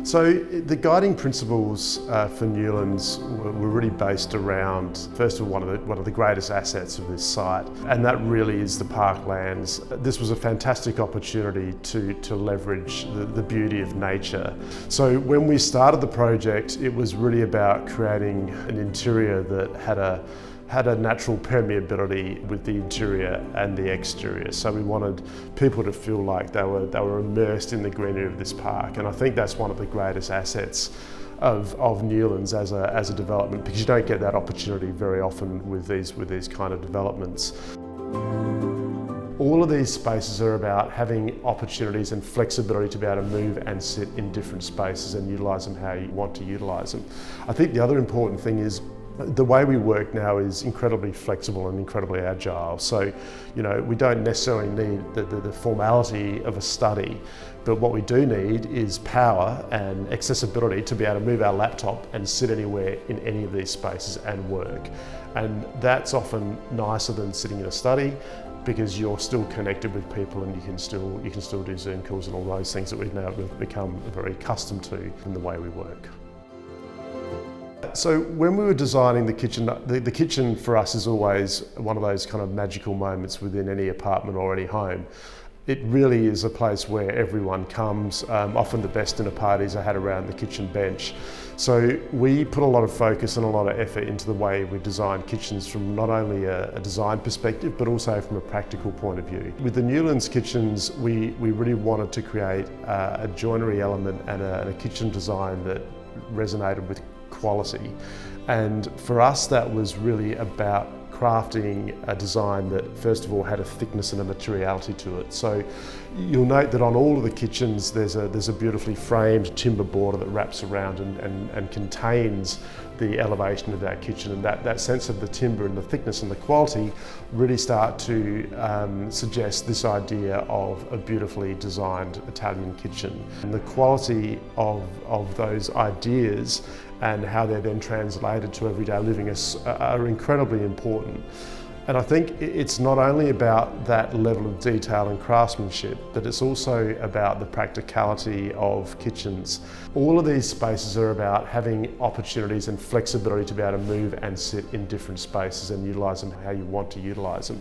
So the guiding principles for Newlands were really based around, first of all, one of the greatest assets of this site, and that really is the parklands. This was a fantastic opportunity to leverage the beauty of nature. So when we started the project, it was really about creating an interior that had a natural permeability with the interior and the exterior. So we wanted people to feel like they were immersed in the greenery of this park, and I think that's one of the greatest assets of Newlands as a development, because you don't get that opportunity very often with these kind of developments. All of these spaces are about having opportunities and flexibility to be able to move and sit in different spaces and utilise them how you want to utilise them. I think the other important thing is the way we work now is incredibly flexible and incredibly agile. So, we don't necessarily need the formality of a study, but what we do need is power and accessibility to be able to move our laptop and sit anywhere in any of these spaces and work. And that's often nicer than sitting in a study, because you're still connected with people and you can still do Zoom calls and all those things that we've become very accustomed to in the way we work. So when we were designing the kitchen, the kitchen for us is always one of those kind of magical moments within any apartment or any home. It really is a place where everyone comes. Often the best dinner parties are had around the kitchen bench. So we put a lot of focus and a lot of effort into the way we design kitchens from not only a design perspective, but also from a practical point of view. With the Newlands kitchens, we really wanted to create a joinery element and a kitchen design that resonated with quality, and for us that was really about crafting a design that first of all had a thickness and a materiality to it. So you'll note that on all of the kitchens there's a beautifully framed timber border that wraps around and contains the elevation of that kitchen, and that sense of the timber and the thickness and the quality really start to suggest this idea of a beautifully designed Italian kitchen. And the quality of those ideas and how they're then translated to everyday living are incredibly important. And I think it's not only about that level of detail and craftsmanship, but it's also about the practicality of kitchens. All of these spaces are about having opportunities and flexibility to be able to move and sit in different spaces and utilise them how you want to utilise them.